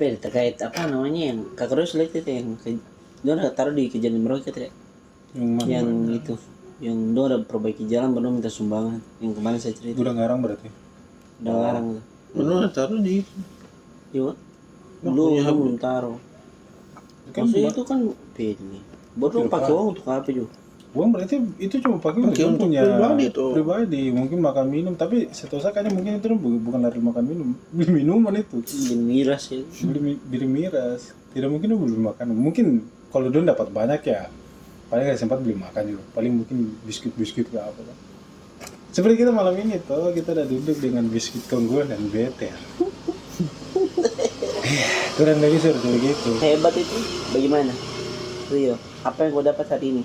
ya terkait apa namanya yang kakak Ros lihat itu yang dia udah taruh di kejadian Merauke tidak yang itu yang dia udah perbaiki jalan belum minta sumbangan yang kemarin saya cerita udah ngarang berarti udah larang tuh Benar taruh di iya lu belum taruh kan maksudnya itu kan ini baru pakai uang untuk apa juga uang berarti itu cuma pakai untuk punya pribadi mungkin makan minum tapi setahu saya kayaknya mungkin itu bukan dari makan minum beli minuman itu beli miras ya beli miras tidak mungkin beli makan mungkin kalau dia dapat banyak ya paling ada sempat beli makan juga paling mungkin biskuit ke apa kan seperti kita malam ini tuh kita udah duduk dengan biskuit kongguan dan bete kurang lebih seperti begitu hebat itu bagaimana Rio apa yang kau dapat hari ini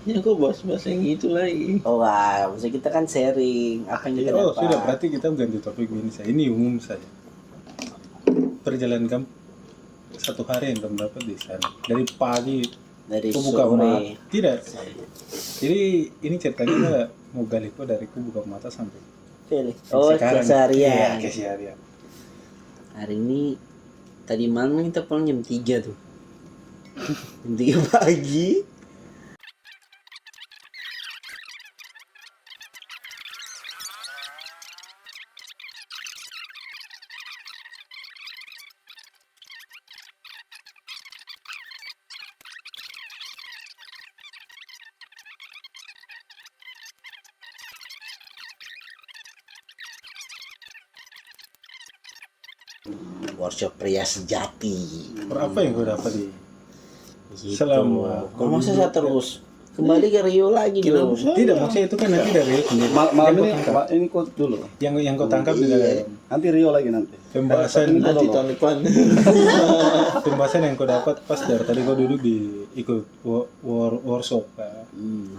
ya kok bahas-bahas yang gitu lagi. oh wah maksudnya kita kan sharing apa yang kita dapat sudah berarti kita ganti topik ini saya ini umum saja perjalanan kamu satu hari yang kamu dapat di sana dari pagi dari buka sore mata tidak jadi ini ceritanya mau gali kok dari ku buka mata sampai oh keseharian keseharian hari ini tadi malam kita pulang jam 3 tuh jam 3 pagi workshop pria sejati. berapa yang gue dapat di Gitu. selama Kalau masa saya terus kembali ke Rio lagi dong. tidak maksudnya itu kan nanti dari Malam ini kau dulu. yang kau tangkap di dalam Nanti Rio lagi nanti. pembahasan Nanti tahun depan. pembahasan yang kau dapat pas dari tadi kau duduk di ikut workshop kan?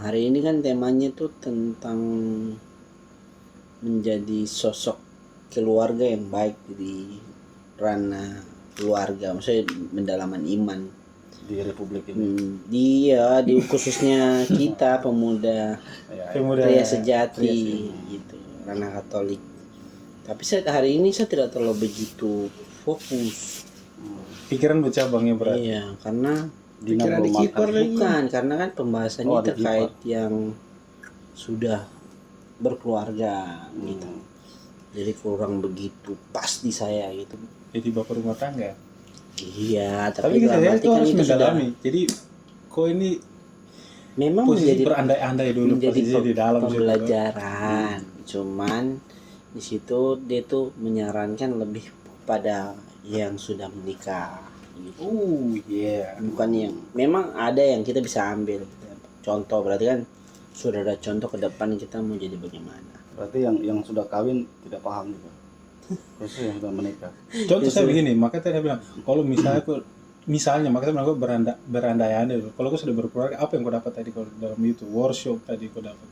Hari ini kan temanya tuh tentang menjadi sosok keluarga yang baik di ranah keluarga, maksudnya pendalaman iman Di Republik ini. Dia di khususnya kita pemuda pria sejati gitu ranah Katolik. Tapi hari ini saya tidak terlalu begitu fokus. Pikiran bercabangnya berarti. Iya, karena Pikiran di kiper lagi. bukan karena kan pembahasannya terkait yang sudah berkeluarga gitu. Jadi kurang begitu pas di saya gitu. Jadi bapak rumah tangga. Iya, Tapi dalam kita arti itu kan harus itu sudah mendalami. Jadi kok ini memang posisi menjadi berandai-andai dulu menjadi posisi di dalam pembelajaran. Cuman di situ dia tuh menyarankan lebih pada yang sudah menikah gitu. Bukan yang memang ada yang kita bisa ambil contoh, berarti kan sudah ada contoh ke depan kita mau jadi bagaimana. Berarti yang sudah kawin tidak paham juga. Khusus yang sudah menikah. Contoh saya begini, makanya saya bilang kalau misalnya makanya aku berandai-andai dulu. Kalau aku sudah berkeluarga, apa yang kau dapat tadi kalau dalam itu workshop tadi kau dapat?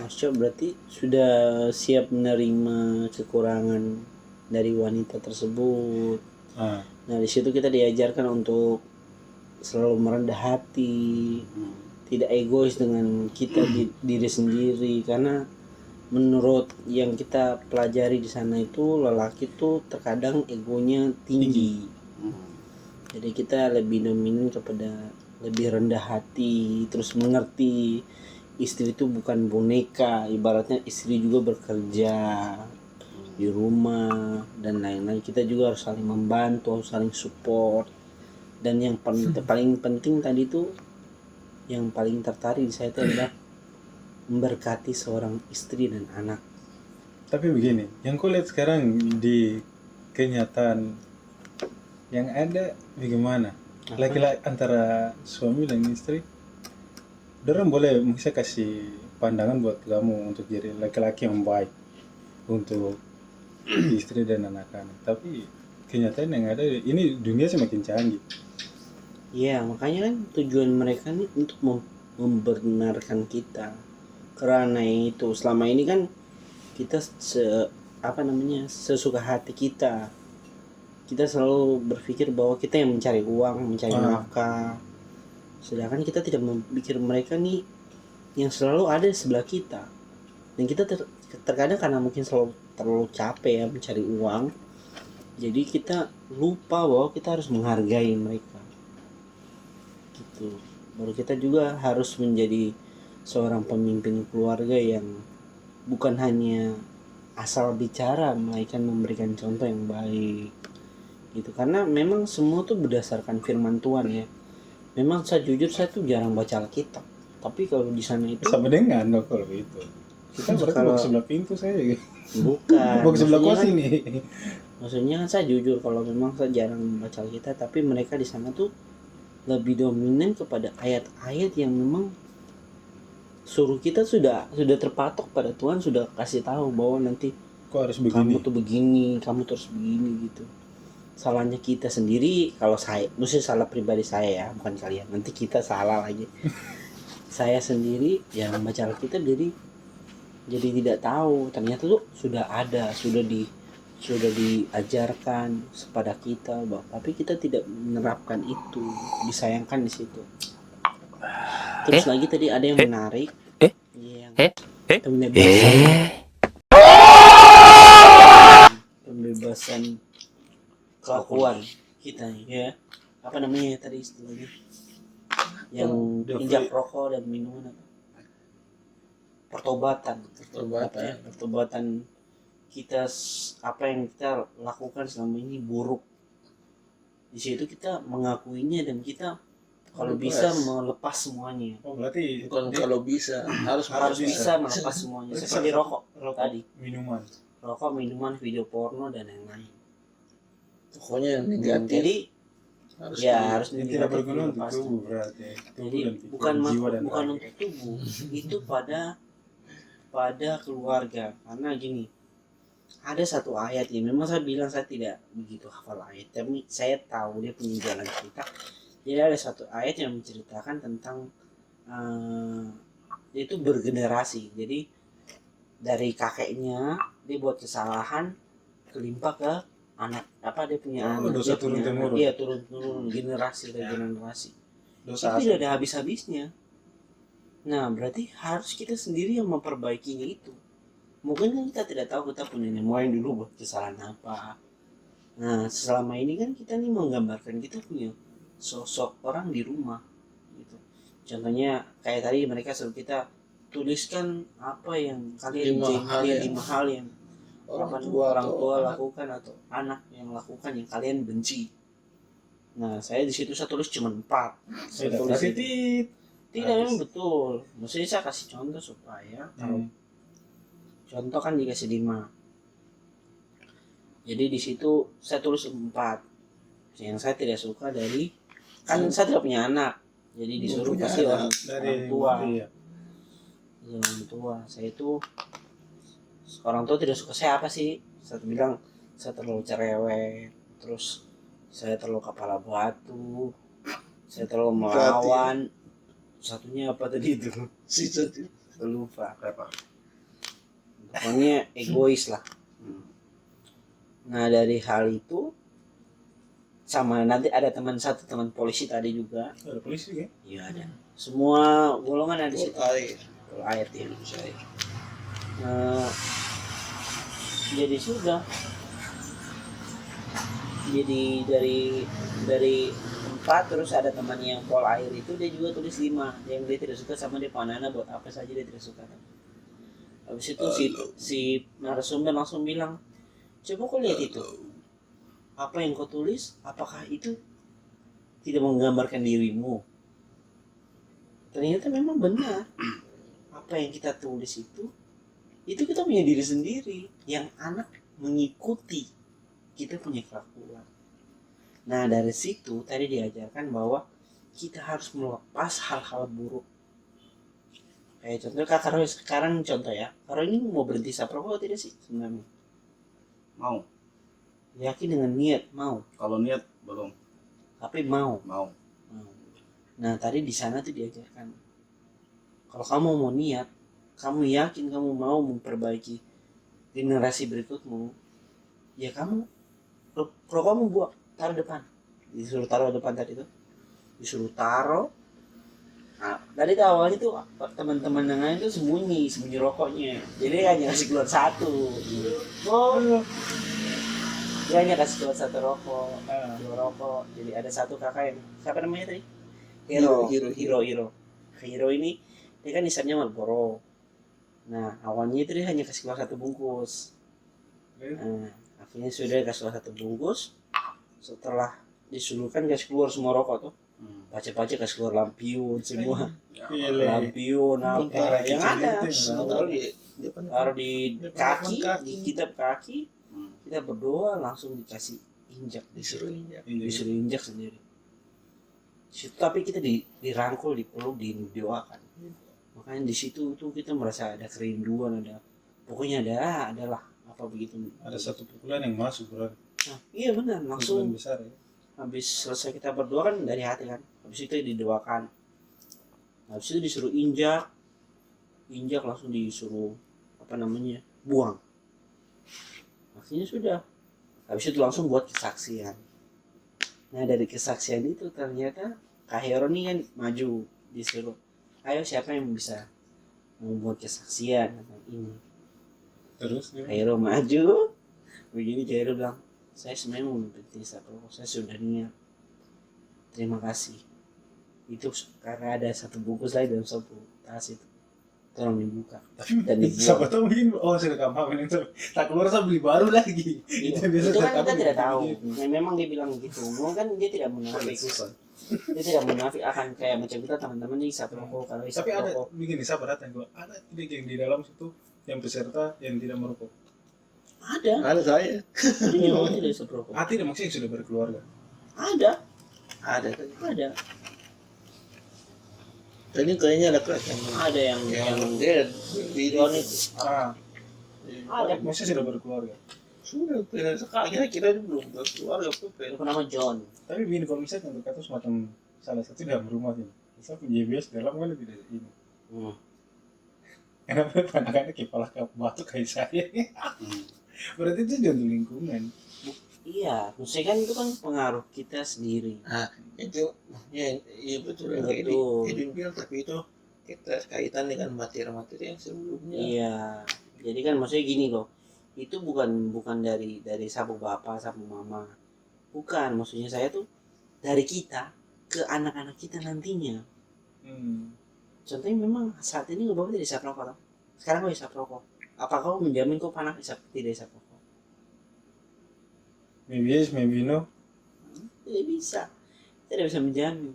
Workshop berarti sudah siap menerima kekurangan dari wanita tersebut. Nah di situ kita diajarkan untuk selalu merendah hati, tidak egois dengan kita diri sendiri, karena menurut yang kita pelajari di sana itu lelaki tuh terkadang egonya tinggi. Jadi kita lebih dominan kepada lebih rendah hati, terus mengerti istri itu bukan boneka, ibaratnya istri juga bekerja di rumah dan lain-lain. Kita juga harus saling membantu, harus saling support. Dan yang paling penting tadi tuh yang paling tertarik di saya itu adalah memberkati seorang istri dan anak. Tapi begini, yang kau lihat sekarang di kenyataan yang ada bagaimana? Laki-laki antara suami dan istri, dorang boleh bisa kasih pandangan buat kamu untuk jadi laki-laki yang baik untuk istri dan anak-anak. Tapi kenyataan yang ada ini dunia semakin canggih. Ya makanya kan tujuan mereka nih untuk membenarkan kita. Karena itu selama ini kan kita sesuka hati kita selalu berpikir bahwa kita yang mencari uang, mencari nafkah, sedangkan kita tidak memikir mereka nih yang selalu ada di sebelah kita. Dan kita terkadang karena mungkin selalu terlalu capek ya mencari uang, Jadi kita lupa bahwa kita harus menghargai mereka gitu. Baru kita juga harus menjadi seorang pemimpin keluarga yang bukan hanya asal bicara, melainkan memberikan contoh yang baik gitu. Karena memang semua tuh berdasarkan firman Tuhan ya. Memang saya jujur saya tuh jarang baca Alkitab, tapi kalau di sana itu Sama dengan dong kalau begitu. Kita berarti Kalau- mau ke sebelah pintu saya gitu. bukan. Mau ke sebelah Maksudnya kos kan- ini. Maksudnya kan saya jujur kalau memang saya jarang membaca Alkitab, tapi mereka di sana tuh lebih dominan kepada ayat-ayat yang memang suruh kita sudah terpatok pada Tuhan, sudah kasih tahu bahwa nanti Kok harus kamu begini? tuh begini, kamu terus begini gitu. Salahnya kita sendiri kalau saya, maksudnya salah pribadi saya ya, bukan kalian. Nanti kita salah lagi. Saya sendiri jarang baca Alkitab, jadi tidak tahu ternyata tuh sudah ada, sudah diajarkan kepada kita, tapi kita tidak menerapkan itu. Disayangkan di situ. Terus lagi tadi ada yang menarik, yang pembebasan kelakuan kita ya. Apa namanya tadi istilahnya? Yang injak rokok dan minuman apa? Pertobatan. Apa ya? Pertobatan kita, apa yang kita lakukan selama ini buruk. Di situ kita mengakuinya dan kita kalau bisa melepas semuanya. Oh berarti Bukan kalau bisa, harus Bisa melepas semuanya. Seperti rokok tadi. minuman. Rokok, minuman, video porno dan lain-lain. Pokoknya yang negatif Jadi harus ya di- harus Yang tidak berguna untuk dilepaskan. tubuh berarti. Tubuh Jadi dan pikiran, bukan jiwa dan bukan raga. untuk tubuh, itu pada keluarga. Karena gini, ada satu ayat yang memang saya bilang saya tidak begitu hafal ayat, tapi saya tahu dia punya jalan cerita. Jadi ada satu ayat yang menceritakan tentang dia itu bergenerasi. Jadi dari kakeknya dia buat kesalahan kelimpah ke anak, apa dia punya Oh, anak, dosa dia punya turun-temurun. anak. Iya, turun-temurun, generasi dari generasi. Dosa Itu tidak ada habis-habisnya. Nah, berarti harus kita sendiri yang memperbaikinya itu. Mungkin kan kita tidak tahu kita punya nenek moyang dulu buat kesalahan apa. Nah, selama ini kan kita nih menggambarkan kita punya sosok orang di rumah gitu. Contohnya kayak tadi mereka suruh kita tuliskan apa yang kalian 5 hal yang orang orang atau tua anak. lakukan atau anak yang lakukan yang kalian benci. Nah, saya di situ saya tulis cuma 4. Saya Tidak, tulis berarti itu. Tidak, habis. memang betul. Maksudnya saya kasih contoh supaya kalau contoh kan dikasih 5. Jadi di situ saya tulis 4. Yang saya tidak suka dari, kan saya tidak punya anak. Jadi disuruh Punya kasih anak. orang tua. Iya. Orang tua. Saya itu orang tua tidak suka saya apa sih? Saya bilang saya terlalu cerewet, terus saya terlalu kepala batu, saya terlalu melawan. Satunya apa tadi itu? Sisa Lupa. Apa? Pokoknya egois lah. Nah dari hal itu, sama nanti ada teman polisi tadi juga. Ada polisi kan? Iya ada. Semua golongan ada di situ. air. Kalau ayat ya. Jadi sudah. Jadi dari 4 terus ada teman yang pol air itu dia juga tulis 5 yang dia tidak suka sama dia panana buat apa saja dia tidak suka. Habis itu si narasumber langsung bilang, coba kau lihat itu, apa yang kau tulis, apakah itu tidak menggambarkan dirimu? Ternyata memang benar, apa yang kita tulis itu kita punya diri sendiri, yang anak mengikuti kita punya kelakuan. Nah dari situ tadi diajarkan bahwa kita harus melepas hal-hal buruk. Kayak contoh Kak Karo sekarang contoh ya, Karo ini mau berhenti asap rokok tidak sih sebenarnya? Mau. Yakin dengan niat mau, Kalau niat belum. tapi mau. Mau. Nah tadi di sana tuh diajarkan, kalau kamu mau niat, kamu yakin kamu mau memperbaiki generasi berikutmu, ya kamu rokokmu buat taruh depan, disuruh taruh depan tadi tuh, disuruh taruh. Nah, dari awalnya tuh teman-teman yang lain tuh sembunyi rokoknya, jadi hanya ngasih keluar 1. Oh, Dia hanya kasih keluar satu rokok, dua rokok. Jadi ada satu kakak yang siapa namanya tadi? Hero ini dia kan nisannya Marlboro. Nah awalnya itu dia hanya kasih keluar satu bungkus. Nah, akhirnya sudah kasih keluar satu bungkus. Setelah disuruhkan kasih keluar semua rokok tuh, baca-baca kasih keluar lampion semua. Lampion apa yang ada. Taruh di kaki, di kitab kaki. Kita berdoa langsung dikasih injak, disuruh injak sendiri. Situ, tapi kita dirangkul, dipeluk, didoakan. Makanya di situ tuh kita merasa ada kerinduan, ada pokoknya adalah apa begitu. Ada satu pukulan yang masuk berarti. Nah, iya benar, langsung besar ya. habis selesai kita berdoa kan dari hati kan. Habis itu didoakan. Habis itu disuruh injak langsung disuruh buang. Akhirnya sudah. Habis itu langsung buat kesaksian. Nah dari kesaksian itu ternyata Kak Hero nih kan maju, disuruh, ayo siapa yang bisa membuat kesaksian tentang ini. Terus Kak Hero maju, begini Kak Hero bilang, saya sebenarnya mau berhenti hisap rokok, saya sudah niat. Terima kasih. Itu karena ada satu bungkus lagi dalam satu tas itu. Tolong dibuka dan siapa dibuang. tahu mungkin sudah kamu ini tak keluar saya beli baru lagi. Iya, itu kan kita tidak tahu. Ya, memang dia bilang begitu. Memang kan dia tidak munafik. Dia tidak munafik akan kayak macam kita teman-teman nih hisap rokok kalau hisap Tapi ada rokok. begini, saya datang gua ada tidak yang di dalam situ yang peserta yang tidak merokok. Ada saya. Ada yang tidak hisap rokok. Tidak maksudnya yang sudah berkeluarga. Ada. Ada. Tadi kayaknya ada kelas Ada yang dia John itu. Ada maksudnya sudah berkeluarga. sudah pindah sekali kira belum berkeluarga Itu nama John. Tapi begini kalau misalnya untuk kata semacam salah satu dalam rumah ini, misal punya bias dalam kan tidak ini. Kenapa anak-anaknya kepala batu kayak saya? Berarti itu jantung lingkungan. Iya, maksudnya kan itu kan pengaruh kita sendiri. itu ya iya betul yang Edwin bilang, tapi itu kita kaitan dengan materi-materi yang sebelumnya. Iya, jadi kan maksudnya gini loh, itu bukan dari sapu bapak, sapu mama, bukan. Maksudnya saya tuh dari kita ke anak-anak kita nantinya. Contohnya memang saat ini bapak tidak hisap rokok, toh. Sekarang kau hisap rokok. Apa kau menjamin kau anak tidak hisap rokok? Maybe yes, maybe no. Tidak bisa. Tidak bisa menjamin.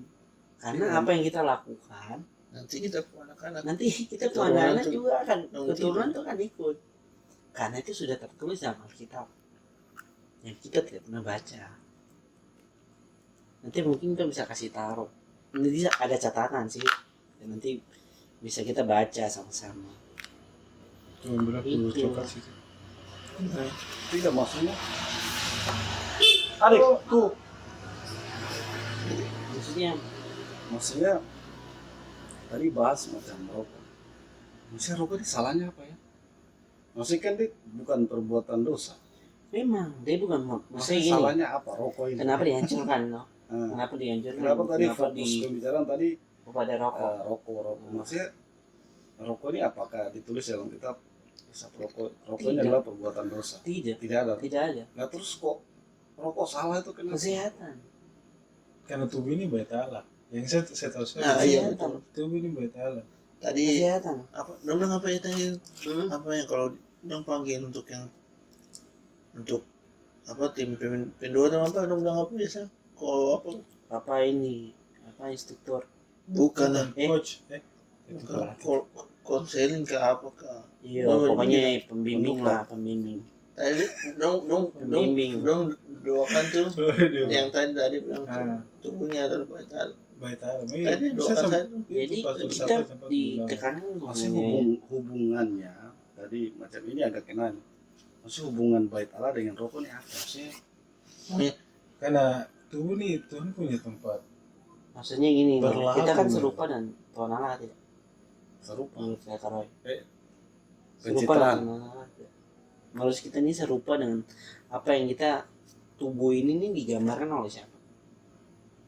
Karena apa yang kita lakukan, Nanti kita ke anak-anak. nanti kita tuh Keturunan anak-anak tuh juga akan nanti keturunan tuh akan ikut. Karena itu sudah tertulis dalam Alkitab yang kita tidak pernah baca. Nanti mungkin kita bisa kasih taruh. Nanti ada catatan sih. Dan nanti bisa kita baca sama-sama. Tuh bilang Itu. coklat sih. Tidak maksudnya. Adik, tuh. Maksudnya tadi bahas macam rokok. Maksudnya rokok ini salahnya apa ya? Maksudnya kan dia bukan perbuatan dosa. Memang dia bukan maksudnya Maksudnya gini. salahnya apa rokok ini? Kenapa dihancurkan? No? Nah, Kenapa dihancurkan? kenapa tadi Kenapa fokus pembicaraan tadi kepada rokok? rokok? Maksudnya rokok ini apakah ditulis dalam kitab hisap rokok? Rokoknya Tidak. adalah perbuatan dosa. Tidak, Tidak ada. tidak ada. Nah terus kok rokok salah itu kenapa? Kesehatan. Karena tubuh ini bait Allah. Yang saya tahu saya. Nah, iya Kesehatan. betul. Tubuh ini bait Allah. Tadi Kesehatan. apa? Bilang apa ya tadi? Apa yang kalau yang panggil untuk apa tim pendua atau apa? Bilang apa biasa? Kalau apa? Apa ini? Apa instruktur? Bukan lah. Coach, itu Bukan. pelatih. Konseling ke apa ke? Iya, Oh, pokoknya pembimbing lah, pembimbing. Tadi dong Pembimbing. doakan tuh Waduh. yang tadi bilang tuh, Ah, tubuhnya adalah bait Allah. bait Allah. Tadi Bisa doakan sama- saya tuh. Jadi itu pastor kita sampai sempat bilang. ditekankan Maksudnya ngomongnya hubungannya tadi macam ini agak kenal. Maksudnya hubungan bait Allah dengan rokok ini apa sih? Karena tubuh nih Tuhan punya tempat. maksudnya gini, Berlahan. kita kan serupa dan Tuhan Allah tidak. Serupa. Menurut saya Karoy. Eh, Serupa pencitraan. dengan Tuhan Allah tidak. Menurut kita ini serupa dengan apa yang kita tubuh ini nih digambarkan oleh siapa?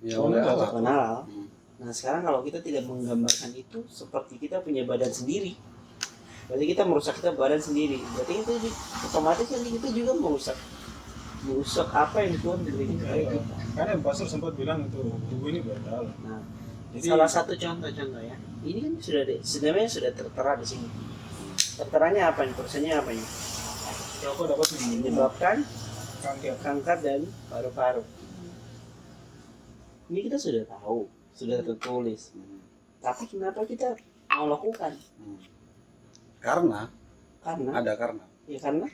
Ya Oh, oleh enggak. Allah. Tuhan Allah. Hmm. Nah sekarang kalau kita tidak menggambarkan itu seperti kita punya badan sendiri, berarti kita merusak kita badan sendiri. Berarti itu otomatis nanti kita juga merusak busuk apa yang Tuhan berikan kepada Iya. kita. Karena pastor sempat bilang itu tubuh ini berdalam. Nah, Jadi salah satu contoh ya, ini kan sebenarnya sudah tertera di sini. Terteranya apa nih? Tulisannya apa ini? rokok dapat Menyebabkan kanker. kanker dan paru-paru. Ini kita sudah tahu, sudah tertulis. Tapi kenapa kita mau lakukan? Karena Karena ya karena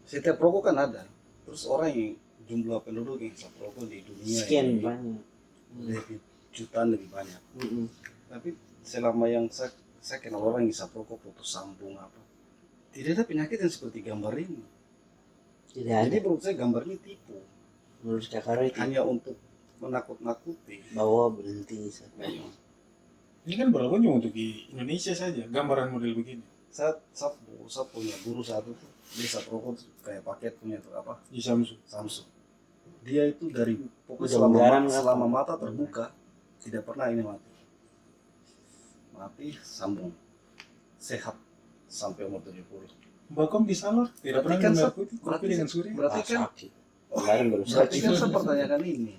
setiap rokok kan ada. Terus orang yang jumlah penduduk yang hisap rokok di dunia sekian ini banyak. lebih jutaan lebih banyak. Mm-mm. Tapi selama yang saya kenal orang yang hisap rokok putus sambung apa, tidak ada penyakit yang seperti gambar ini. Tidak ada. Jadi menurut saya gambar ini tipu, Menurut Kakak itu hanya untuk menakut-nakuti. bahwa berhenti. Ini kan berlaku cuma untuk di Indonesia saja, gambaran model begini. Saya punya guru satu tuh, dia hisap rokok tuh kayak paket punya tuh apa, Di Samsung. Samsung. Dia itu dari pokoknya Udah menggarang selama apa? mata terbuka tidak pernah ini mati sambung sehat sampai umur 70. Bakom di salon tidak pernah Berarti kan minum sa- narkotik, kopi berarti- dengan surya. Berarti kan sakit. Kemarin baru berarti sakit. kan saya pertanyakan ini.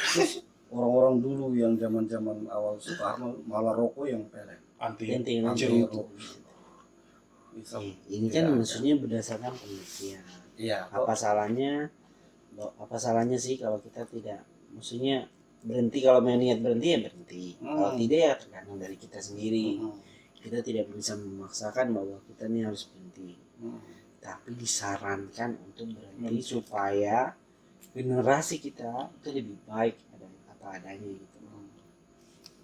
Terus orang-orang dulu yang zaman-zaman awal Soekarno malah rokok yang pelek. Anti Penting Anti nanti. rokok. Bisa. Ini kan Tidak ada. maksudnya berdasarkan penelitian. Iya. Apa salahnya? Apa salahnya sih kalau kita tidak, maksudnya berhenti, kalau mau niat berhenti ya berhenti. Kalau tidak ya tergantung dari kita sendiri. Kita tidak bisa memaksakan bahwa kita ini harus berhenti. Tapi disarankan untuk berhenti supaya generasi kita itu lebih baik apa adanya gitu.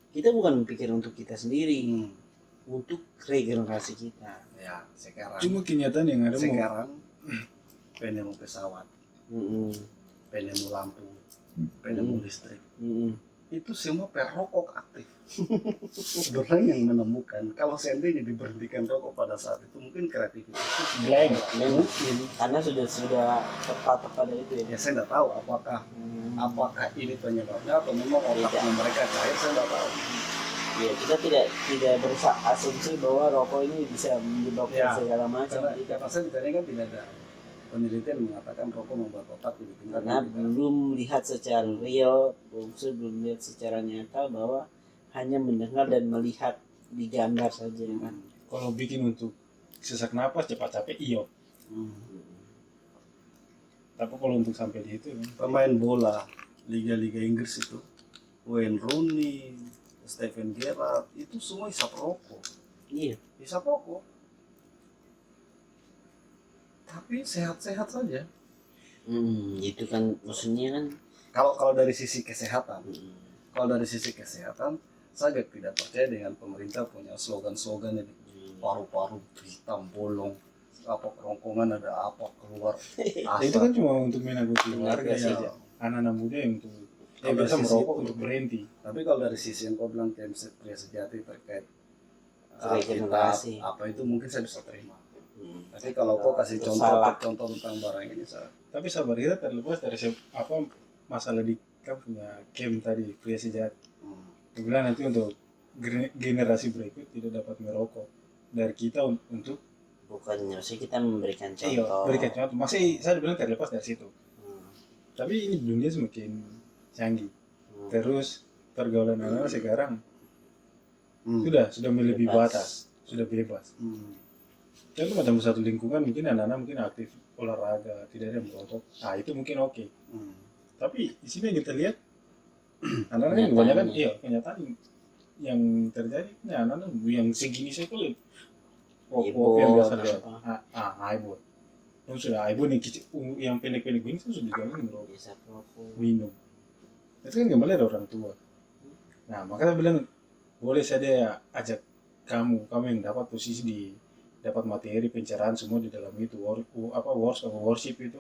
Kita bukan berpikir untuk kita sendiri, untuk regenerasi kita. Ya, sekarang. Cuma kenyataan yang ada mau Sekarang penemu pesawat, Mm-mm. penemu lampu, penemu listrik. Mm-mm. Itu semua perokok aktif. Orang yang menemukan, kalau seandainya diberhentikan rokok pada saat itu mungkin kreativitas blank. Mungkin karena sudah tepat pada itu ya. ya saya tidak tahu apakah ini penyebabnya atau memang otaknya mereka cair, saya tidak tahu. Ya, kita tidak berasumsi bahwa rokok ini bisa menyebabkan Ya, segala macam. karena saya ditanya kan tidak ada penelitian mengatakan rokok membuat otak lebih pintar. Karena belum lihat secara real, belum lihat secara nyata bahwa hanya mendengar dan melihat di gambar saja kan. Kalau bikin untuk sesak napas cepat capek iyo. Tapi kalau untuk sampai di itu Pemain bola liga-liga Inggris itu, Wayne Rooney, Steven Gerrard itu semua hisap rokok. Iya. Hisap rokok. Tapi sehat-sehat saja. Itu kan maksudnya kan. Kalau dari sisi kesehatan, mm, kalau dari sisi kesehatan, saya tidak percaya dengan pemerintah punya slogan-slogan ini. Paru-paru hitam bolong, apa kerongkongan ada apa keluar ya itu kan cuma untuk menakuti warga Iya, saja. Anak-anak muda yang untuk Kalau biasa dari sisi merokok itu. untuk berhenti. Tapi kalau dari sisi yang kau bilang pria sejati terkait Regenerasi. apa itu mungkin saya bisa terima. mm. Tapi kalau kau kasih Salah. contoh tentang barang ini, saya Tapi sabar kita terlepas dari apa masalah di kan punya camp tadi pria sejati. Dia bilang nanti untuk generasi berikut tidak dapat merokok dari kita untuk Bukannya sih kita memberikan iya contoh. berikan contoh. Masih saya bilang terlepas dari situ. Hmm. Tapi ini dunia semakin canggih. Hmm. Terus pergaulan anak sekarang Hmm. sudah melebihi Bebas. batas, sudah bebas. Hmm. Contoh macam satu lingkungan mungkin anak-anak mungkin aktif olahraga, tidak ada yang merokok. Nah itu mungkin oke. Hmm. Tapi di sini yang kita lihat anak-anak yang kebanyakan kenyataan yang terjadi ini anak-anak yang segini saya kulit rokok yang biasa lihat iPhone yang sudah iPhone yang kecil yang pendek-pendek ini sudah diganggu merokok Bisa rokok. minum itu kan kembali dari orang tua. Nah makanya bilang boleh saja ajak kamu yang dapat posisi dapat materi pencerahan semua di dalam itu worship itu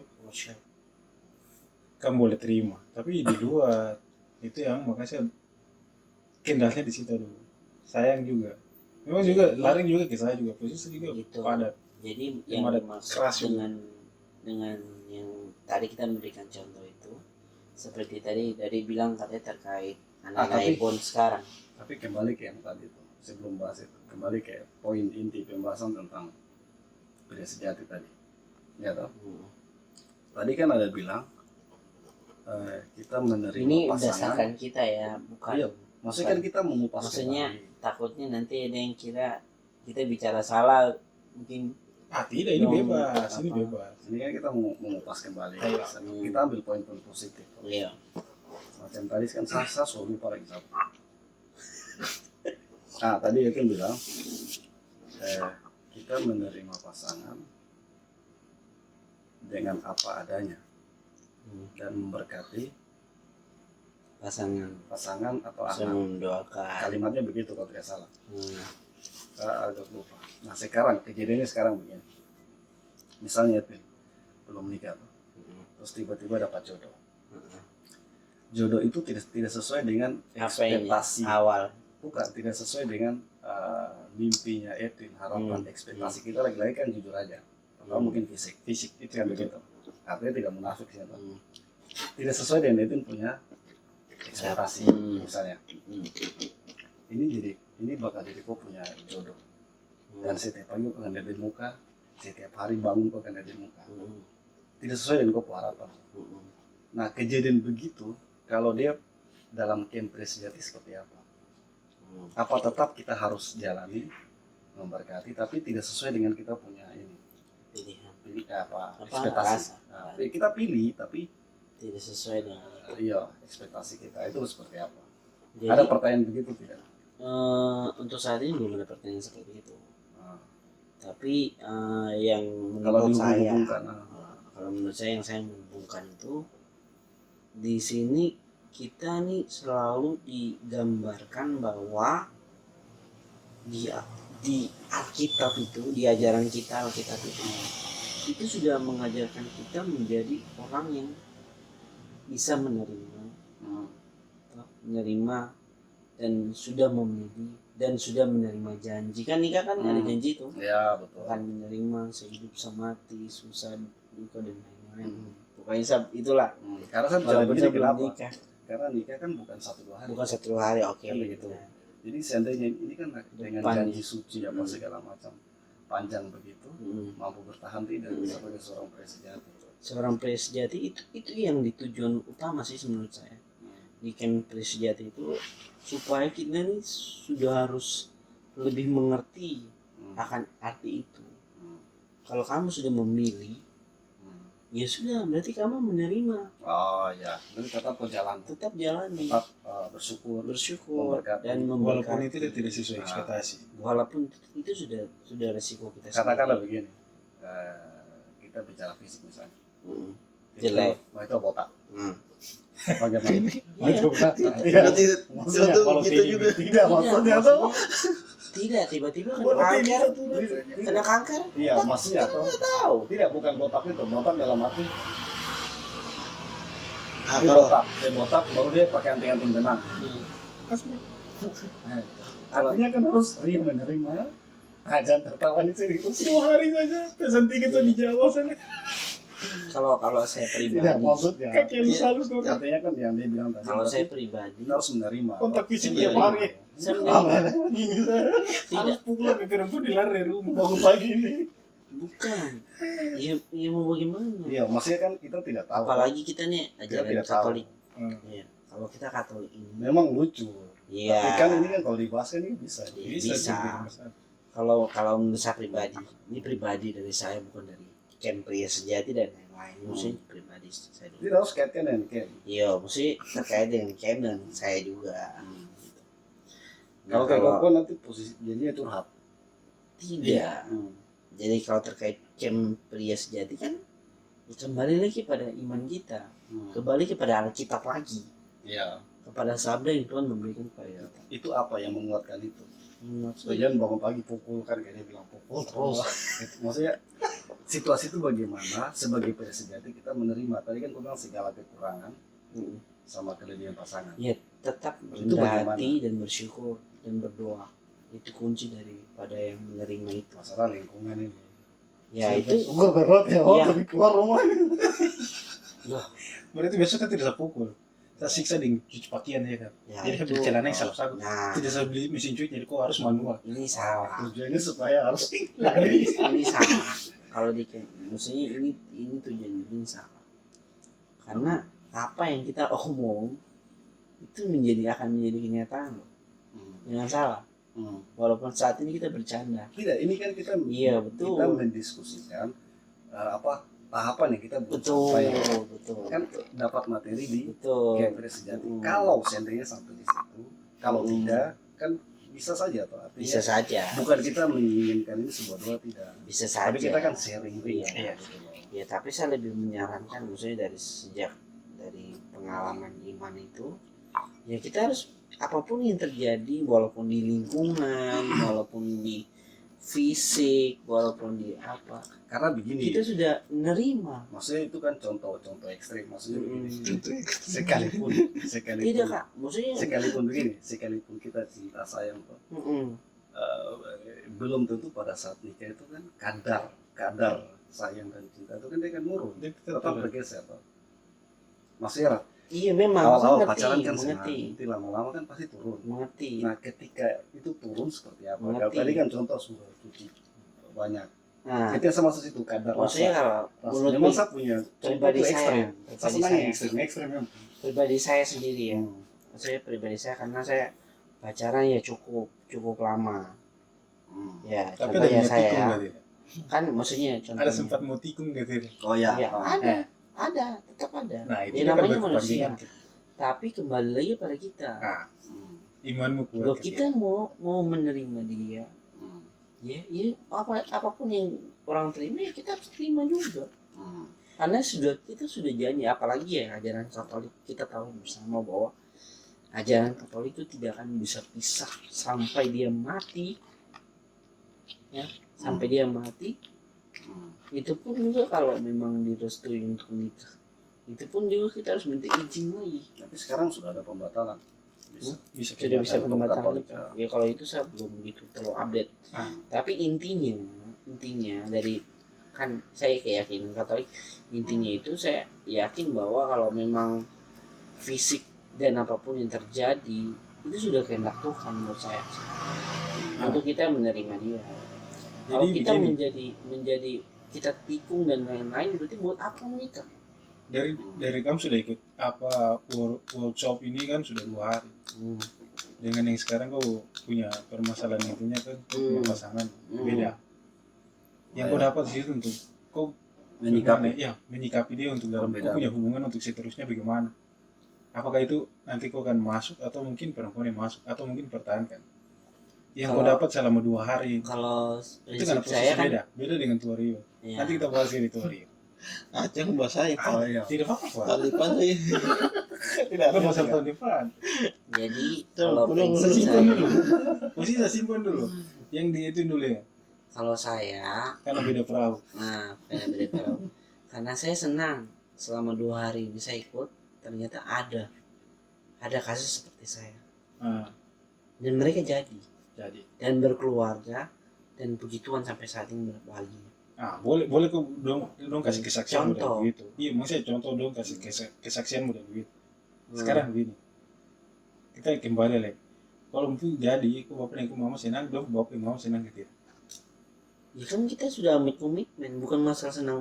kamu boleh terima, tapi di luar itu yang makanya saya kendalnya di situ dulu. Sayang juga, memang juga laring juga ke saya juga posisi juga Gitu. padat. Jadi Yang yang ada dimaksud keras juga. dengan yang tadi kita memberikan contoh itu seperti tadi bilang katanya terkait anak-anak tapi- iPhone sekarang. Tapi kembali ke yang tadi itu, sebelum bahas itu, kembali ke poin inti pembahasan tentang pria sejati tadi. Ya toh. Tadi kan ada bilang kita menerima Ini pasangan. berdasarkan kita ya, bukan. Iya, maksudnya kan kita mengupas Maksudnya kembali. takutnya nanti ada yang kira kita bicara salah, mungkin Tidak, ini Dong, bebas, ini apa? bebas. Ini kan kita mengupas kembali. Ayo. Kita ambil poin-poin positif. iya. Macam tadi kan saya suami pada satu. Nah tadi itu bilang kita menerima pasangan dengan apa adanya dan memberkati pasangan atau Saya anak. mendoakan. Kalimatnya begitu kalau tidak salah. Hmm. Saya agak lupa. Nah sekarang kejadiannya sekarang begini. Misalnya itu belum nikah, terus tiba-tiba dapat jodoh. Jodoh itu tidak sesuai dengan Apa ini? ekspektasi. Awal. Bukan, tidak sesuai dengan mimpinya Edwin, harapan, ekspektasi kita lagi-lagi kan jujur aja. Atau mungkin fisik itu kan begitu. Artinya tidak munafik sih. Tidak sesuai dengan Edwin punya ekspektasi misalnya. Ini bakal jadi kau punya jodoh. Dan setiap pagi kau akan lihat di muka, setiap hari bangun kau akan lihat di muka. Tidak sesuai dengan kau harapan. Nah kejadian begitu, kalau dia dalam kempres sejati seperti apa? Apa tetap kita harus jalani, memberkati, tapi tidak sesuai dengan kita punya ini ekspektasi. Nah, kita pilih, tapi tidak sesuai dengan. Iya, ekspektasi kita itu seperti apa? Jadi, Ada pertanyaan begitu tidak? untuk saat ini belum ada pertanyaan seperti itu. Nah, Tapi yang kalau menurut saya, dihubungkan, kalau menurut saya yang saya menghubungkan itu di sini kita nih selalu digambarkan bahwa di Alkitab itu, di ajaran kita Alkitab itu sudah mengajarkan kita menjadi orang yang bisa menerima dan sudah memilih dan sudah menerima janji. Kan nikah kan ada janji itu, ya betul. akan menerima sehidup semati, susah duka dan lain-lain. Pokoknya itulah. Karena saya bicara Walaupun begini saya belum kenapa? nikah, Karena nikah kan bukan 1-2 hari. bukan 1 hari, oke. Kan begitu. Jadi seandainya ini kan dengan Depan. janji suci apa segala macam panjang begitu, mampu bertahan tidak sebagai seorang pria sejati. Seorang pria sejati itu yang ditujuan utama sih menurut saya. Di camp pria sejati itu supaya kita nih sudah harus lebih mengerti akan arti itu. Kalau kamu sudah memilih, ya sudah, berarti kamu menerima. Oh ya, jadi tetap berjalan, Tetap jalani, tetap bersyukur, bersyukur dan Walaupun memberkati. itu tidak sesuai ekspektasi. Walaupun itu sudah resiko kita katakanlah sendiri. begini, kita bicara fisik misalnya, Jelek. itu botak, Hmm. bagaimana? Iya. Iya. Berarti Maksudnya itu kalau gitu kayak juga. tidak maksudnya tuh. Tidak, tiba-tiba kena Botak kanker. itu. Kena kanker. Iya, maksudnya atau Tahu. tidak, bukan botak itu, botak dalam arti Nah, dia kalau botak, baru dia pakai anting-anting benang. Artinya kan harus ria menerima. Jangan tertawa nih serius. 2 hari saja pesan tiket tuh di Jawa sana. Kalau saya Tidak pribadi, maksudnya. Kaki harus halus dong. Artinya kan yang dia bilang tadi. kalau berarti saya pribadi, kita harus menerima. Kontak fisik Iya. tiap hari. saya menerima. Ini saya Tidak. harus pukul ke perempuan di lari rumah bangun pagi ini. Bukan. Ya mau bagaimana? Iya, maksudnya kan kita tidak tahu. Apalagi kita nih Kita ajaran tidak tahu. Katolik. Iya. Kalau kita Katolik ini, Memang lucu. iya. Tapi kan ini kan kalau dibahas kan ini bisa. Bisa. sih. Kalau menurut saya pribadi, ini pribadi dari saya, bukan dari camp pria sejati dan lain-lain. Maksudnya pribadi saya dulu. Tidak harus kaitkan dengan Ken. Iya, mesti terkait dengan camp dan saya juga. Nah, Kalau kayak koko nanti posisi jadinya curhat. tidak. Jadi kalau terkait camp pria sejati kan ya kembali lagi pada iman kita, kembali kepada Alkitab lagi, Iya. kepada sabda yang Tuhan memberikan kepada kita. Itu apa yang menguatkan itu? Menurut saya, Sebagian bangun pagi pukul kan kayak dia bilang pukul terus. Itu maksudnya situasi itu bagaimana sebagai pria sejati kita menerima. Tadi kan gue bilang segala kekurangan sama kelebihan pasangan. ya tetap Itu rendah hati dan bersyukur dan berdoa. Itu kunci daripada yang menerima itu. Masalah lingkungan ini. Ya itu gue berat ya, Iya. tapi keluar rumah. Berarti besok kita tidak pukul. Kita siksa dengan cuci pakaian ya kan. ya Jadi itu. beli celana yang salah-salah. Nah, Tidak bisa beli mesin cuci jadi kok harus manual. ini salah. Tujuannya supaya harus Lari. Ini salah. kalau di maksudnya ini tujuan bikin salah, karena apa yang kita omong itu akan menjadi kenyataan loh. Jangan salah, walaupun saat ini kita bercanda. Tidak, ini kan kita Iya, betul. kita mendiskusikan tahapan yang kita Betul, kan dapat materi di betul. Gabriel Sejati. Kalau seandainya sampai di situ, kalau tidak kan bisa saja atau artinya Bisa saja, bukan kita menginginkan ini sebuah doa, tidak. bisa Tapi saja. kita kan sharing Iya. gitu loh. Ya, tapi saya lebih menyarankan maksudnya dari pengalaman iman itu, ya kita harus apapun yang terjadi, walaupun di lingkungan, walaupun di fisik, walaupun di apa, Karena begini, kita sudah menerima. maksudnya itu kan contoh ekstrim, maksudnya begini. Mm. sekalipun Tidak kak, maksudnya sekalipun begini, sekalipun kita cinta sayang toh, belum tentu pada saat nikah itu kan kadar sayang dan cinta itu kan dia kan nurun, Dia tetap bergeser toh. Maksudnya iya memang, awal-awal mengerti, pacaran kan senang, mengerti, nanti lama-lama kan pasti turun. mengerti. Nah ketika itu turun seperti apa? Kalau Mengerti. tadi kan contoh sudah cuci banyak. Nah, Kita sama situ kadar maksudnya rasa. kalau Rasa. menurut Memang saya punya pribadi contoh ekstrim. saya, Saya pribadi senang yang saya, ekstrim memang. pribadi saya sendiri ya, maksudnya pribadi saya karena saya pacaran ya cukup lama. Ya, Tapi ada contohnya mau saya tikung nggak dia? kan maksudnya contohnya Ada sempat mau tikung nggak dia? Oh ya. ya, ada, tetap ada. Nah itu Ya, kan namanya berkepanjangan. manusia. Tapi kembali lagi pada kita. Nah, imanmu kuat. Kalau kan? kita mau menerima dia, ya apapun yang orang terima ya kita harus terima juga. Karena kita sudah janji, apalagi ya ajaran Katolik, kita tahu bersama bahwa ajaran Katolik itu tidak akan bisa pisah sampai dia mati. Ya, sampai dia mati. Itu pun juga kalau memang direstui untuk nikah, itu pun juga kita harus minta izin lagi. Tapi sekarang sudah ada pembatalan. Bisa Sudah bisa Untuk pembatal Katolik, nikah. Ya kalau itu saya belum begitu terlalu update. Tapi intinya dari kan saya keyakinan Katolik, intinya itu saya yakin bahwa kalau memang fisik dan apapun yang terjadi itu sudah kehendak Tuhan menurut saya. Untuk kita menerima dia. Kalau Jadi kita begini. menjadi kita tikung dan lain-lain, berarti buat apa menikah? Dari kamu sudah ikut apa workshop ini kan sudah 2 hari. Dengan yang sekarang kau punya permasalahan intinya kan punya pasangan beda. Yang kau dapat di situ untuk kau menyikapi dia untuk dalam kau punya hubungan untuk seterusnya bagaimana? Apakah itu nanti kau akan masuk atau mungkin perempuan yang masuk atau mungkin pertahankan? Yang kau dapat selama 2 hari Kalau itu kan prinsip saya kan beda dengan Tua Rio. ya, Nanti kita bahas di Tua Rio. Acang bahasa ya. Oh iya. Tidak apa-apa. Kali saya. Tidak ada masalah tahun depan. jadi Tuh, kalau belum, prinsip Simpan saya, dulu. Mesti saya simpan dulu. Yang di itu dulu ya. kalau saya, Karena beda perahu. nah beda tahu. Karena saya senang selama 2 hari bisa ikut, ternyata ada kasus seperti saya Nah, dan mereka jadi dan berkeluarga dan puji Tuhan sampai saat ini berbahagia. boleh kau dong kasih kesaksian Contoh. begitu. Iya, maksudnya contoh dong kasih kesaksian mudah begitu. Sekarang begini. Kita kembali lagi. Kalau itu jadi, kau bapak dan kau mama senang, dong bapak dan mama senang gitu. Ya kan kita sudah ambil komitmen, bukan masalah senang,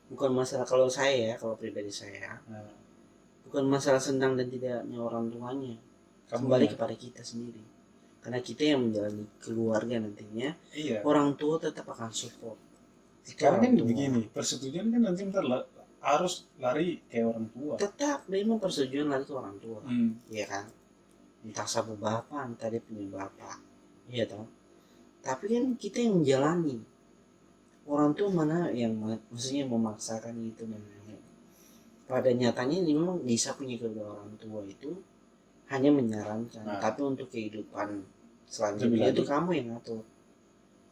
bukan masalah kalau saya ya, kalau pribadi saya, Nah, bukan masalah senang dan tidaknya orang tuanya, kembali kepada kita sendiri. Karena kita yang menjalani keluarga nantinya, iya. orang tua tetap akan support. Sekarang kan Orang tua. begini, persetujuan kan nanti ntar harus lari kayak orang tua. Tetap memang persetujuan lari ke orang tua, Hmm. iya kan? Entah sabu bapak, entah dia punya bapak, iya toh. Tapi kan kita yang menjalani. Orang tua mana yang maksudnya memaksakan itu dan lain-lain. Pada nyatanya ini memang bisa punya kedua orang tua itu hanya menyarankan, tapi untuk kehidupan selanjutnya itu kamu yang ngatur,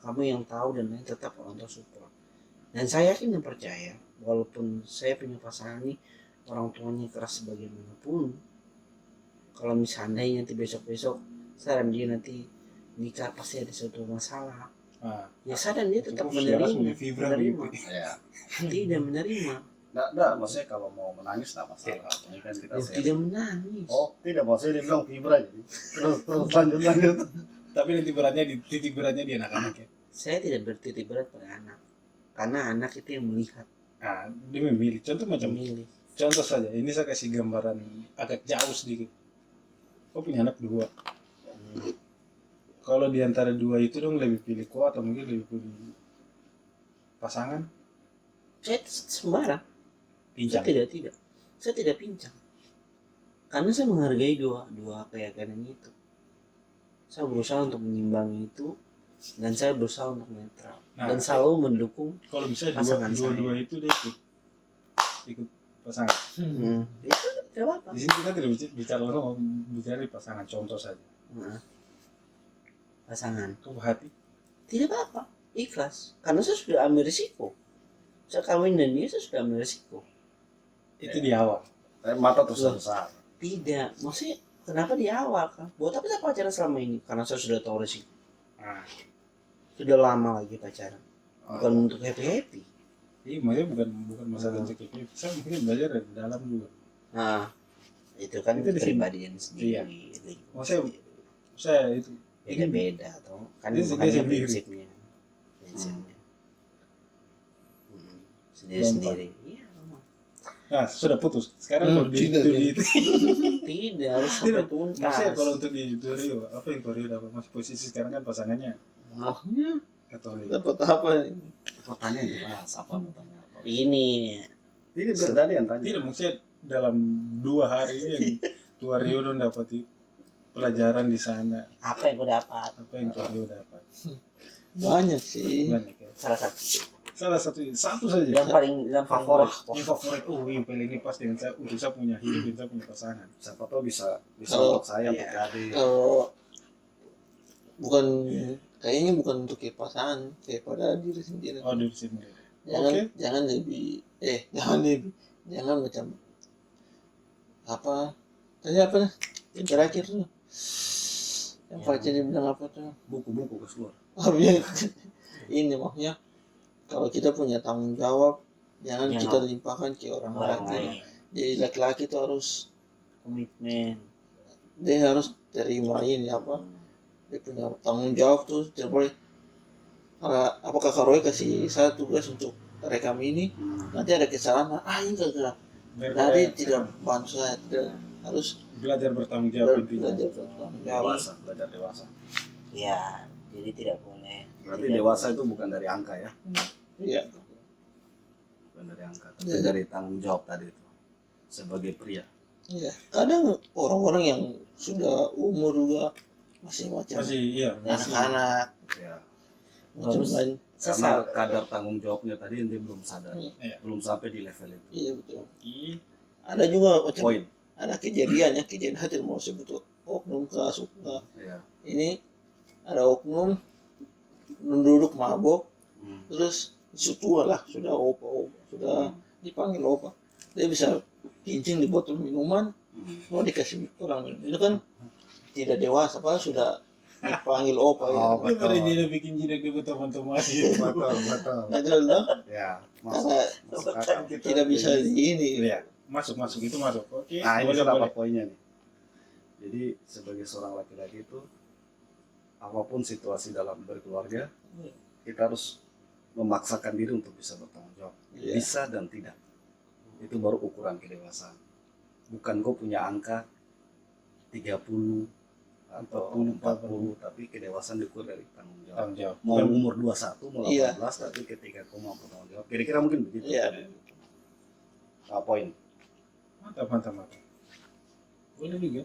kamu yang tahu dan lain, tetap orang tua support. Dan saya yakin dan percaya, walaupun saya punya pasangan ini orang tuanya keras sebagaimanapun, kalau misalnya nanti besok saran dia nanti nikah pasti ada suatu masalah, ya saran dia tetap menerima, tidak menerima. Nggak, maksudnya kalau mau menangis nggak masalah. Ini kan kita Ya, tidak menangis. Oh, tidak, maksudnya dia bilang fibra jadi. Terus lanjut. Tapi titik beratnya di anak-anak ya. Saya tidak bertitik berat pada anak, karena anak itu yang melihat, Nah, dia memilih. Contoh macam memilih. contoh saja. Ini saya kasih gambaran agak jauh sedikit. Kau punya anak 2. Kalau di antara 2 itu dong lebih pilih kau atau mungkin lebih pilih pasangan? Saya sembarang. Pincang. Saya tidak pincang. Karena saya menghargai dua keyakinan itu. Saya berusaha untuk menyimbangi itu dan saya berusaha untuk netral dan selalu mendukung kalau misalnya pasangan dua itu dia ikut pasangan. Itu tidak apa-apa. Di sini kita tidak bicara di pasangan, contoh saja. Pasangan. Kau hati? Tidak apa-apa, ikhlas. Karena saya sudah ambil risiko. Saya kawin dan dia, saya sudah ambil risiko. Itu di awal. Mata terus besar. Tidak, maksudnya kenapa di awal kan? Buat apa saya pacaran selama ini? Karena saya sudah tahu risiko. Sudah lama lagi pacaran. Bukan untuk happy-happy. Iya, maksudnya bukan masalah CKP. Saya mungkin belajar dari dalam juga. Nah, itu kan Itu di sini. kepribadian sendiri. Maksudnya saya itu Beda-beda atau kan Dia makanya sendiri. prinsipnya. Sendiri-sendiri. Iya, memang. nah sudah putus. Sekarang kalau tidak, Tidak harus sampai tuntas. maksudnya kalau untuk di Rio, apa yang Rio dapat masih posisi sekarang kan pasangannya atau dapat apa ini? Pertanyaan jelas, apa mau tanya apa? Ini Ini tadi yang tanya. tidak, maksudnya dalam 2 hari ini yang tua Rio dong dapat pelajaran di sana. apa yang gue dapat? Apa yang tua Rio dapat? Banyak sih. Banyak ya. Salah satu Satu saja. yang paling favorit. Yang favorit. Yang paling ini pas dengan saya untuk saya punya hidup, dan saya punya pasangan. Siapa tahu bisa Kalau- untuk saya untuk jadi. Kalau bukan kayaknya bukan untuk kayak pasangan, kayak pada diri sendiri. Oh, dari sini. Jangan jangan macam apa tadi apa nih yang terakhir tuh yang Pak Cedi bilang apa tuh Buku-buku keluar. ini maksudnya kalau kita punya tanggung jawab jangan Ya, kita limpahkan ke orang orang lain. lain. Jadi laki-laki itu harus Komitmen. dia harus terima ini apa dia punya tanggung jawab tuh tidak boleh apakah Roy kasih saya tugas untuk rekam ini nanti ada kesalahan ini enggak nanti tidak bantu saya tidak harus Belajar bertanggung jawab intinya. belajar bertanggung jawab. Belajar dewasa. Ya, jadi tidak boleh. Berarti dewasa itu bukan dari angka ya, Iya. bukan dari angka, tapi dari tanggung jawab tadi itu sebagai pria. Iya. Kadang orang-orang yang sudah umur juga masih macam Masih iya. anak-anak Ya. macam Harus. lain. Karena kadar tanggung jawabnya tadi dia belum sadar, Iya. belum sampai di level itu. Iya betul. Iya. Ada juga macam Poin. ada kejadian tidak mau sebut oknum suka Ya. ini ada oknum duduk mabok Hmm. terus tua lah sudah opa sudah dipanggil opa dia bisa kincing di botol minuman mau dikasih orang minum itu kan tidak dewasa padahal sudah dipanggil opa Oh, ya. Daripada dia bikin jinak dia teman-teman gitu. Betul. Nah, jelas dong Ya, karena masuk akal. tidak bisa di ini Iya. Masuk itu masuk. Oke. Nah, ini boleh, sudah boleh. apa poinnya nih. Jadi sebagai seorang laki-laki itu apapun situasi dalam berkeluarga, kita harus memaksakan diri untuk bisa bertanggung jawab. Iya. Bisa dan tidak. Itu baru ukuran kedewasaan. Bukan kau punya angka 30 atau 40, tapi kedewasaan diukur dari tanggung jawab. Tanggung jawab. Mau Bukan- umur 21, mau 18, tapi ketika kau mau bertanggung jawab. Kira-kira mungkin begitu. iya Poin. Mantap. Boleh juga.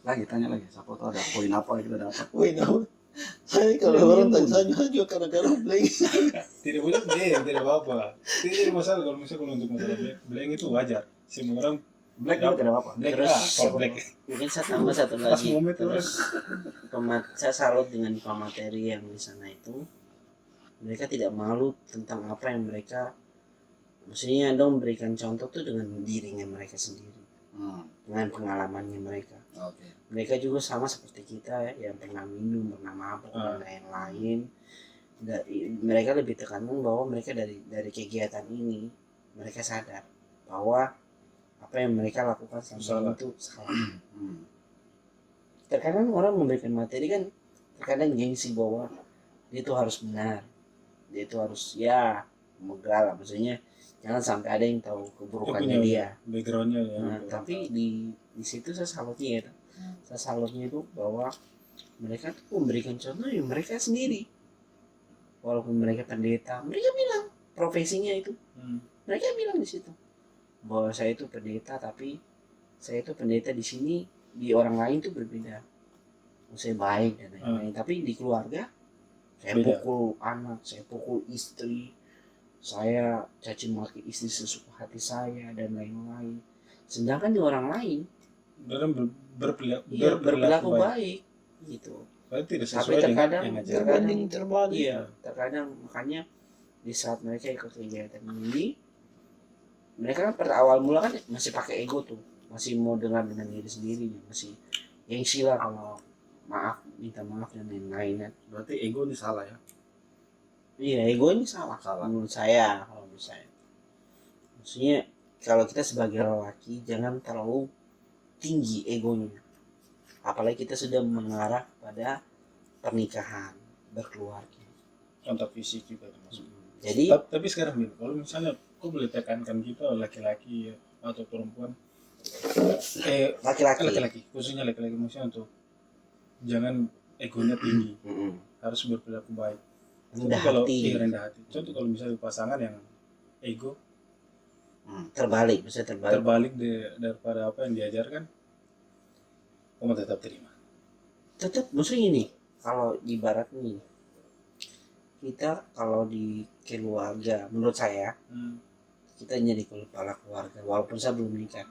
Lagi tanya lagi, siapa tahu ada poin apa yang kita dapat. wih no saya kalau orang tanya saya juga kadang-kadang blank Tidak boleh blank, tidak apa-apa. Tidak masalah kalau misalnya untuk masalah blank itu wajar. Semua orang Black juga tidak apa-apa. black Terus, kalau black. Mungkin saya tambah satu Pas lagi. momen itu Terus saya salut dengan pemateri yang di sana itu. Mereka tidak malu tentang apa yang mereka, maksudnya dong memberikan contoh tuh dengan dirinya mereka sendiri, dengan pengalamannya mereka. Oke. Mereka juga sama seperti kita ya, yang pernah minum, pernah mabuk, dan lain-lain. Mereka lebih tekankan bahwa mereka dari kegiatan ini mereka sadar bahwa apa yang mereka lakukan selama itu salah. Terkadang orang memberikan materi kan terkadang gengsi bahwa dia itu harus benar, dia itu harus ya megah lah, maksudnya jangan sampai ada yang tahu keburukannya dia. backgroundnya ya. Nah, tapi di situ saya salutnya ya, saya salutnya itu bahwa mereka tuh memberikan contoh yang mereka sendiri, walaupun mereka pendeta, mereka bilang profesinya itu, mereka bilang di situ bahwa saya itu pendeta, tapi saya itu pendeta di sini, di orang lain tuh berbeda, saya baik dan lain-lain, tapi di keluarga saya Beda. pukul anak, saya pukul istri, saya caci maki istri sesuka hati saya dan lain-lain. Sedangkan di orang lain dalam berperilaku baik gitu. Berarti tidak Tapi sesuai dengan terkadang yang ngajar. Terbanding terbalik. iya, terkadang makanya di saat mereka ikut kegiatan ini, mereka kan pada awal mula kan masih pakai ego tuh, masih mau dengar dengan diri sendiri, masih gengsi lah kalau maaf, minta maaf dan lain-lain kan. Berarti ego ini salah ya. Iya, ego ini salah menurut saya. Kalau menurut saya, maksudnya kalau kita sebagai lelaki jangan terlalu tinggi egonya, apalagi kita sudah mengarah pada pernikahan, berkeluarga. Contoh fisik juga termasuk. Jadi Tapi sekarang Bil, kalau misalnya kau boleh tekankan kita laki-laki ya, atau perempuan, laki-laki khususnya laki-laki, maksudnya untuk jangan egonya tinggi, harus berperilaku baik. rendah kalau hati, rendah hati. Contoh kalau misalnya pasangan yang ego terbalik, bisa terbalik. daripada apa yang diajarkan, kamu tetap terima. Tetap maksudnya ini, kalau ibarat nih, kita kalau di keluarga, menurut saya kita menjadi kepala keluarga, walaupun saya belum menikah,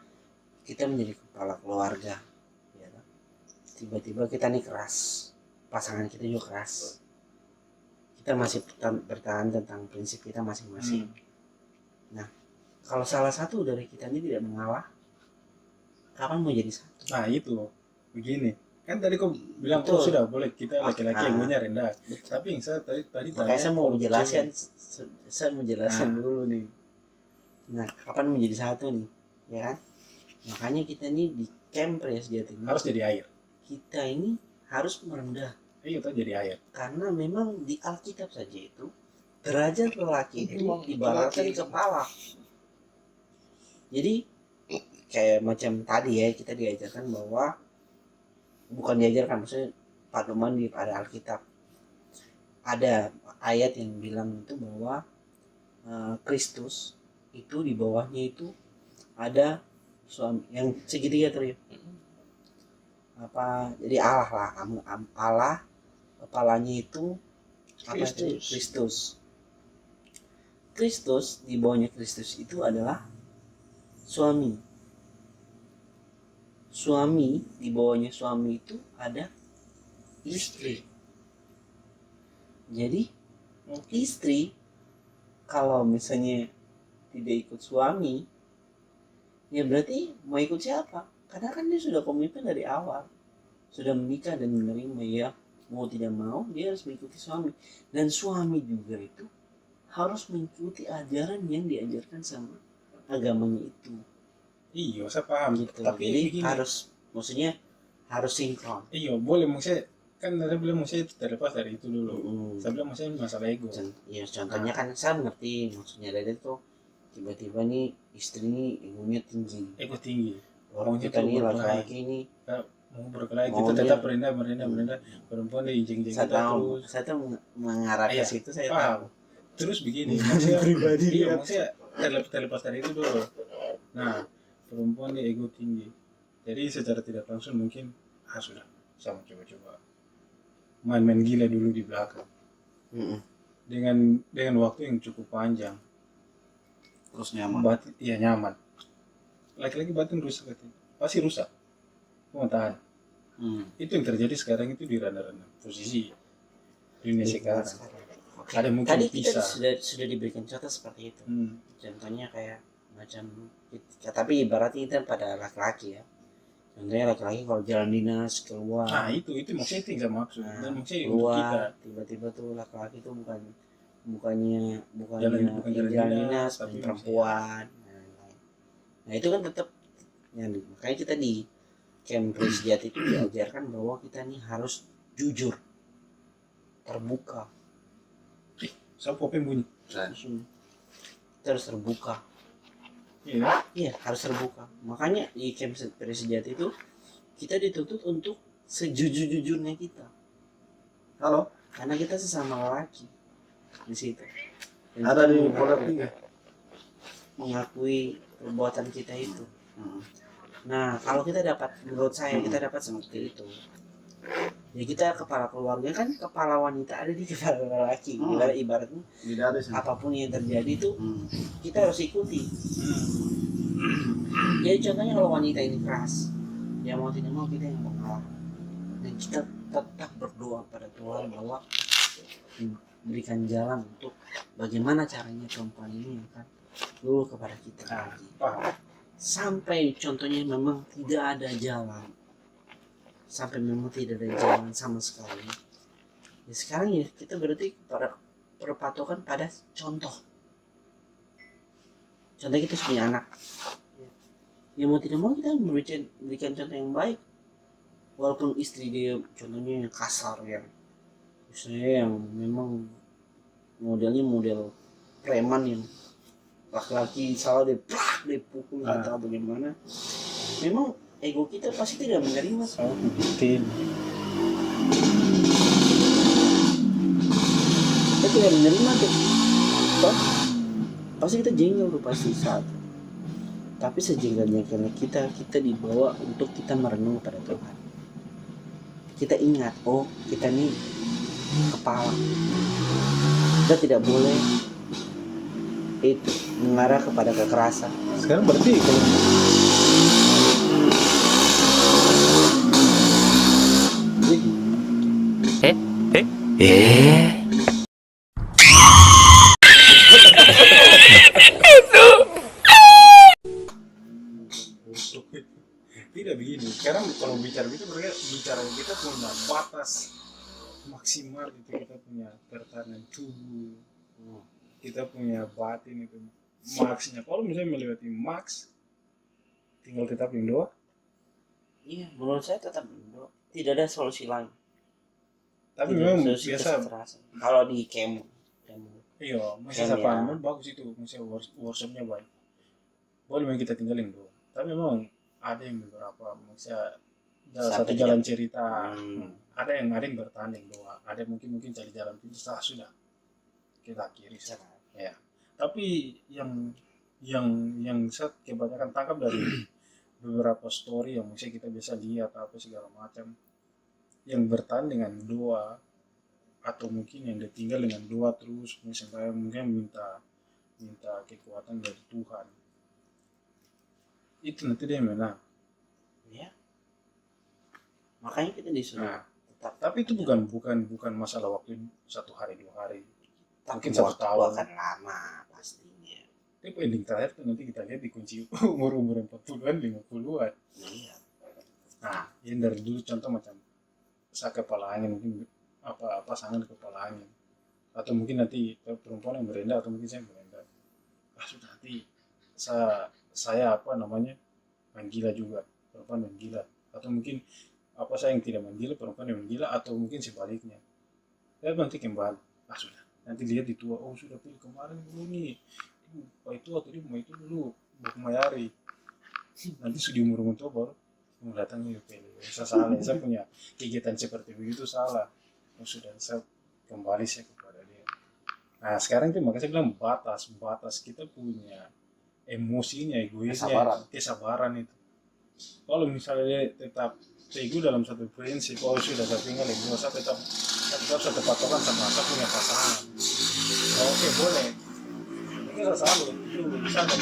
kita menjadi kepala keluarga ya, tiba-tiba kita nih keras, pasangan kita juga keras, kita masih bertahan tentang prinsip kita masing-masing. Nah, kalau salah satu dari kita ini tidak mengalah, kapan mau jadi satu? Nah itu begini, kan tadi kau bilang Betul. sudah boleh kita laki-laki egonya rendah. Tapi yang saya tadi Makanya saya mau kalau menjelaskan, cewek, saya menjelaskan dulu nih. Nah, kapan menjadi satu nih, ya kan? Makanya kita nih di camp Pria Sejati ini, harus jadi air. kita ini harus merendah, Iya, itu jadi air. karena memang di Alkitab saja itu derajat lelaki itu ibaratkan kepala. Jadi kayak macam tadi ya, kita diajarkan bahwa, bukan diajarkan, maksudnya pedoman di pada Alkitab ada ayat yang bilang itu bahwa Kristus itu di bawahnya itu ada suami yang segitiga tuh ya. Apa, jadi Allah lah, Allah kepalanya itu apa itu? Kristus. Kristus di bawahnya Kristus itu adalah suami. Suami di bawahnya suami itu ada istri. Jadi istri kalau misalnya tidak ikut suami, ya berarti mau ikut siapa? Karena kan dia sudah komitmen dari awal, sudah menikah dan menerima, ya mau tidak mau dia harus mengikuti suami. Dan suami juga itu harus mengikuti ajaran yang diajarkan sama agamanya itu. Iya, saya paham. Gitu. Tapi jadi begini, harus, maksudnya harus sinkron. iya boleh, maksudnya kan saya bilang maksudnya itu terlepas dari itu dulu. Saya bilang maksudnya masalah ego. Ya contohnya kan saya mengerti maksudnya dari itu, tiba-tiba nih istri ini egonya tinggi, Ego tinggi. orang kita nih laki-laki ini Mau berkelahi, kita tetap merendah. Perempuan dia injing-injing saya kita tahu, terus. saya tuh mengarah ke Iya, situ, saya paham. tahu. Terus begini, maksudnya Pribadi iya, ya. maksudnya terlepas dari itu dulu. Nah, perempuan dia ego tinggi. Jadi secara tidak langsung mungkin sudah, saya mau coba-coba main-main gila dulu di belakang. Dengan waktu yang cukup panjang. Terus nyaman. Iya nyaman. Laki-laki batin rusak katanya. Pasti rusak. Mau tahan. Itu yang terjadi sekarang itu di ranah-ranah posisi dunia sekarang. Ada mungkin Tadi kita pisah. sudah diberikan contoh seperti itu. Contohnya kayak macam, tapi ibaratnya itu pada laki-laki ya. Contohnya laki-laki kalau jalan dinas keluar. Nah itu maksudnya itu yang saya maksud. Dan maksudnya untuk keluar kita. tiba-tiba tuh laki-laki tuh bukannya Bukan jalan dinas, tapi perempuan. Nah itu kan tetap, ya, makanya kita di camp Pria Sejati itu diajarkan bahwa kita nih harus jujur, terbuka. Saya popeng bunyi. kita harus terbuka. Iya. Iya, harus terbuka. Makanya di camp Peri Sejati itu kita dituntut untuk sejujur-jujurnya kita. Halo, Karena kita sesama lelaki di situ. Dan ada kita di Polda 3. mengakui perbuatan kita itu. Nah, kalau kita dapat, menurut saya kita dapat seperti itu. Ya kita kepala keluarga kan, kepala wanita ada di kepala lelaki. Ibaratnya Tidak ada sih. apapun yang terjadi itu kita harus ikuti. Jadi contohnya kalau wanita ini keras, ya mau tidak mau kita yang mengalah. Dan kita tetap berdoa pada Tuhan bahwa diberikan jalan untuk bagaimana caranya perempuan ini akan dulu kepada kita lagi. Sampai contohnya memang tidak ada jalan, sampai memang tidak ada jalan sama sekali. Ya sekarang ya kita berarti pada berpatokan pada contoh. Contoh kita punya anak. Ya mau tidak mau kita berikan contoh yang baik. Walaupun istri dia contohnya yang kasar, yang misalnya yang memang modelnya model preman yang laki-laki salah dia pukul atau bagaimana, memang ego kita pasti tidak menerima. Betul. Kita tidak menerima tuh, pasti kita jengkel tuh pasti saat. Tapi sejengkelnya karena kita dibawa untuk kita merenung pada Tuhan. Kita ingat, oh kita nih kepala, kita tidak boleh itu mengarah kepada kekerasan. Sekarang berarti kalau tidak begini. Sekarang kalau bicara itu bicara kita punya batas maksimal itu, kita punya pertahanan tubuh, kita punya batin itu maksnya. Kalau misalnya melewati maks, tinggal tetap yang doa. Iya, menurut saya tetap berdoa. Tidak ada solusi lain. Tapi Tidak memang ada solusi biasa. kekerasan. Kalau di camp. Iya, masih Camp sapaan ya. bagus itu, masih workshopnya baik. Boleh memang kita tinggalin doa. Tapi memang ada yang beberapa, maksudnya satu Sampai jalan tidak- cerita. Ada yang bertanding doa, ada yang mungkin cari jalan pintas, sudah kita akhiri. Ya. Tapi yang saya kebanyakan tangkap dari beberapa story yang mungkin kita bisa lihat apa segala macam, yang bertahan dengan doa atau mungkin yang ditinggal dengan doa terus, misalnya mungkin minta kekuatan dari Tuhan, itu nanti dia menang. Ya. Makanya kita disuruh Nah, tetap. tapi itu bukan masalah waktu 1 hari 2 hari, mungkin Tapi 1 waktu tahun. akan lama pastinya. Tapi ending terakhir tuh nanti kita lihat dikunci umur 40-an 50-an. Iya. Nah, yang dari dulu contoh macam saya kepala angin, mungkin apa pasangan kepala angin, atau mungkin nanti perempuan yang berendah atau mungkin saya yang berendah. Sudah nanti saya apa namanya menggila juga, perempuan menggila, atau mungkin apa saya yang tidak menggila, perempuan yang menggila, atau mungkin sebaliknya. Ya nanti kembali. Sudah. Nanti lihat di tua, oh sudah pilih kemarin dulu nih. Pak itu atau dia mau itu dulu, mau kemayari. Nanti sudah umur tua baru mendatangi pilih. Saya salah, saya punya kegiatan seperti begitu salah. Oh sudah, saya kembali saya kepada dia. Nah sekarang itu makanya saya bilang batas kita punya emosinya, egoisnya, kesabaran itu. Kalau misalnya dia tetap teguh dalam satu prinsip, oh sudah saya tinggal yang dua, saya tetap satu patokan sama saya punya pasangan. Oke boleh, itu saya salut, itu bisa ada